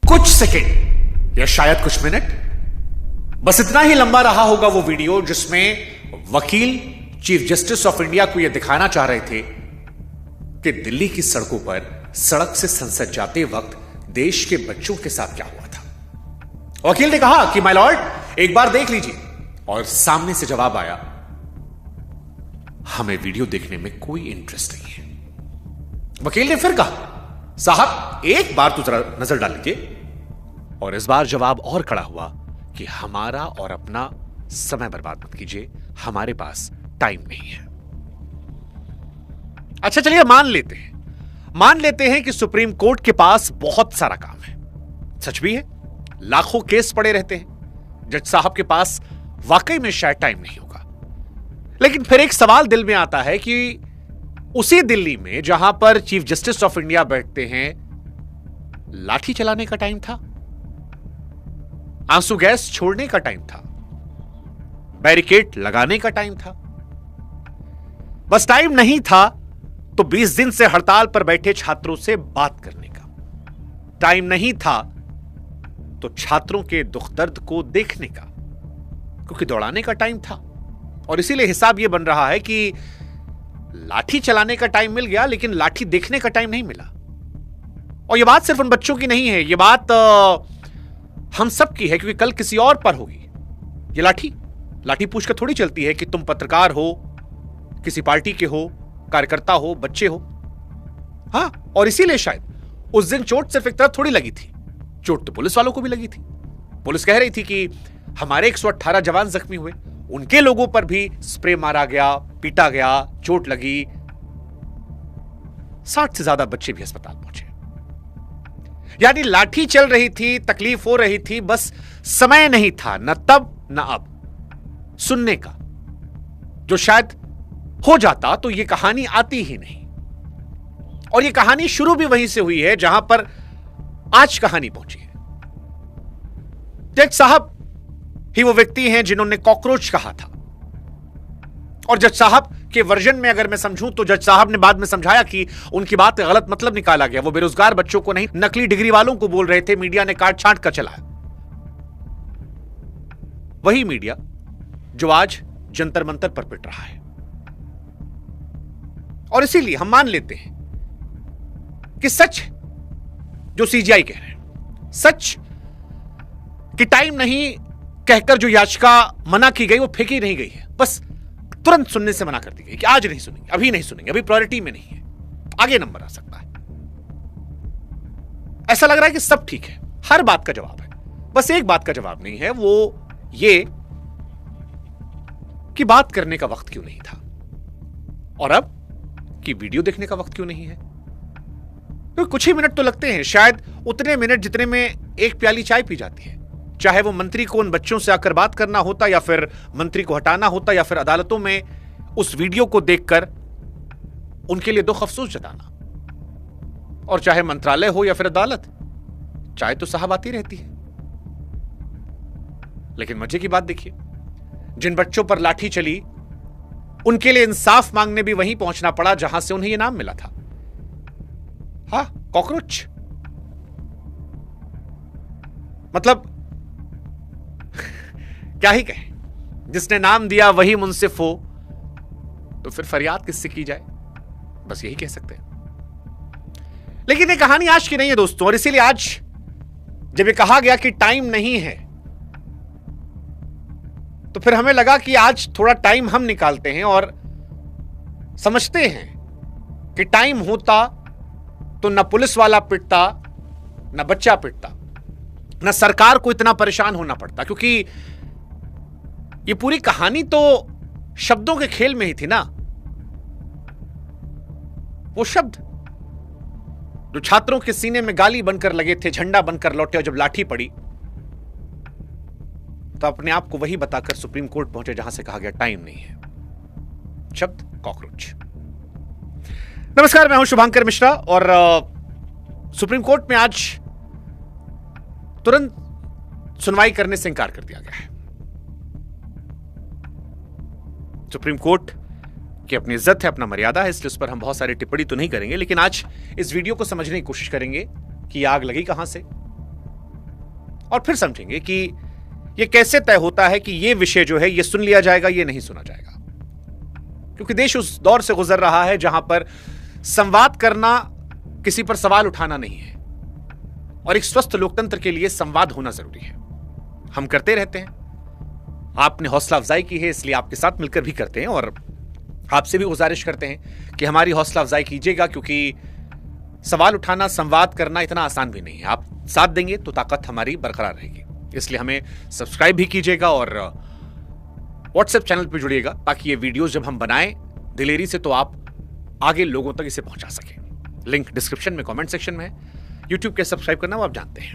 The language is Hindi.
कुछ सेकंड या शायद कुछ मिनट, बस इतना ही लंबा रहा होगा वो वीडियो जिसमें वकील चीफ जस्टिस ऑफ इंडिया को यह दिखाना चाह रहे थे कि दिल्ली की सड़कों पर सड़क से संसद जाते वक्त देश के बच्चों के साथ क्या हुआ था। वकील ने कहा कि माय लॉर्ड एक बार देख लीजिए, और सामने से जवाब आया, हमें वीडियो देखने में कोई इंटरेस्ट नहीं है। वकील ने फिर कहा, साहब एक बार तो जरा नजर डाल लीजिए, और इस बार जवाब और कड़ा हुआ कि हमारा और अपना समय बर्बाद मत कीजिए, हमारे पास टाइम नहीं है। अच्छा चलिए मान लेते हैं कि सुप्रीम कोर्ट के पास बहुत सारा काम है। सच भी है, लाखों केस पड़े रहते हैं, जज साहब के पास वाकई में शायद टाइम नहीं होगा। लेकिन फिर एक सवाल दिल में आता है कि उसी दिल्ली में जहां पर चीफ जस्टिस ऑफ इंडिया बैठते हैं, लाठी चलाने का टाइम था, आंसू गैस छोड़ने का टाइम था, बैरिकेड लगाने का टाइम था। बस टाइम नहीं था तो 20 दिन से हड़ताल पर बैठे छात्रों से बात करने का। टाइम नहीं था तो छात्रों के दुख दर्द को देखने का, क्योंकि दौड़ाने का टाइम था। और इसीलिए हिसाब यह बन रहा है कि लाठी चलाने का टाइम मिल गया, लेकिन लाठी देखने का टाइम नहीं मिला। और यह बात सिर्फ उन बच्चों की नहीं है, यह बात हम सब की है, क्योंकि कल किसी और पर होगी। ये लाठी पूछ कर थोड़ी चलती है कि तुम पत्रकार हो, किसी पार्टी के हो, कार्यकर्ता हो, बच्चे हो। हां, और इसीलिए शायद उस दिन चोट सिर्फ एक तरफ थोड़ी लगी थी, चोट तो पुलिस वालों को भी लगी थी। पुलिस कह रही थी कि हमारे 118 जवान जख्मी हुए, उनके लोगों पर भी स्प्रे मारा गया, पीटा गया, चोट लगी। 60 से ज्यादा बच्चे भी अस्पताल पहुंचे। यानी लाठी चल रही थी, तकलीफ हो रही थी, बस समय नहीं था, न तब न अब, सुनने का। जो शायद हो जाता तो यह कहानी आती ही नहीं। और यह कहानी शुरू भी वहीं से हुई है जहां पर आज कहानी पहुंची है। जज साहब ही वो व्यक्ति हैं जिन्होंने कॉकरोच कहा था। और जज साहब के वर्जन में अगर मैं समझूं तो जज साहब ने बाद में समझाया कि उनकी बात का गलत मतलब निकाला गया। वो बेरोजगार बच्चों को नहीं, नकली डिग्री वालों को बोल रहे थे, मीडिया ने काट छांट कर चलाया। वही मीडिया जो आज जंतर मंतर पर पिट रहा है। और इसीलिए हम मान लेते हैं कि सच जो सीजीआई कह रहे हैं, सच कि टाइम नहीं कहकर जो याचिका मना की गई वो फेंकी नहीं गई है, बस तुरंत सुनने से मना कर दी गई कि आज नहीं सुनेंगे, अभी नहीं सुनेंगे, अभी प्रायोरिटी में नहीं है, आगे नंबर आ सकता है। ऐसा लग रहा है कि सब ठीक है, हर बात का जवाब है, बस एक बात का जवाब नहीं है, वो ये कि बात करने का वक्त क्यों नहीं था, और अब कि वीडियो देखने का वक्त क्यों नहीं है। तो कुछ ही मिनट तो लगते हैं, शायद उतने मिनट जितने में एक प्याली चाय पी जाती है। चाहे वो मंत्री को उन बच्चों से आकर बात करना होता, या फिर मंत्री को हटाना होता, या फिर अदालतों में उस वीडियो को देखकर उनके लिए दुख अफसोस जताना। और चाहे मंत्रालय हो या फिर अदालत, चाय तो साहब आती रहती है। लेकिन मजे की बात देखिए, जिन बच्चों पर लाठी चली उनके लिए इंसाफ मांगने भी वहीं पहुंचना पड़ा जहां से उन्हें यह नाम मिला था। हां, कॉकरोच। मतलब क्या ही कहें, जिसने नाम दिया वही मुंसिफ हो, तो फिर फरियाद किससे की जाए, बस यही कह सकते हैं। लेकिन ये कहानी आज की नहीं है दोस्तों, और इसीलिए आज जब ये कहा गया कि टाइम नहीं है, तो फिर हमें लगा कि आज थोड़ा टाइम हम निकालते हैं और समझते हैं कि टाइम होता तो न पुलिस वाला पिटता, न बच्चा पिटता, न सरकार को इतना परेशान होना पड़ता। क्योंकि ये पूरी कहानी तो शब्दों के खेल में ही थी ना। वो शब्द जो छात्रों के सीने में गाली बनकर लगे थे, झंडा बनकर लौटे, और जब लाठी पड़ी तो अपने आप को वही बताकर सुप्रीम कोर्ट पहुंचे जहां से कहा गया टाइम नहीं है। शब्द कॉकरोच। नमस्कार, मैं हूं शुभांकर मिश्रा, और सुप्रीम कोर्ट में आज तुरंत सुनवाई करने से इंकार कर दिया गया है। सुप्रीम कोर्ट की अपनी इज्जत है, अपना मर्यादा है, इसलिए उस पर हम बहुत सारी टिप्पणी तो नहीं करेंगे। लेकिन आज इस वीडियो को समझने की कोशिश करेंगे कि आग लगी कहां से, और फिर समझेंगे कि यह कैसे तय होता है कि यह विषय जो है यह सुन लिया जाएगा, यह नहीं सुना जाएगा। क्योंकि देश उस दौर से गुजर रहा है जहां पर संवाद करना किसी पर सवाल उठाना नहीं है, और एक स्वस्थ लोकतंत्र के लिए संवाद होना जरूरी है। हम करते रहते हैं, आपने हौसला अफजाई की है इसलिए आपके साथ मिलकर भी करते हैं, और आपसे भी गुजारिश करते हैं कि हमारी हौसला अफजाई कीजिएगा, क्योंकि सवाल उठाना, संवाद करना इतना आसान भी नहीं है। आप साथ देंगे तो ताकत हमारी बरकरार रहेगी। इसलिए हमें सब्सक्राइब भी कीजिएगा और व्हाट्सएप चैनल पर जुड़िएगा, ताकि ये वीडियोस जब हम बनाएं दिलेरी से तो आप आगे लोगों तक इसे पहुंचा सकें। लिंक डिस्क्रिप्शन में, कमेंट सेक्शन में है। यूट्यूब के सब्सक्राइब करना वो आप जानते हैं।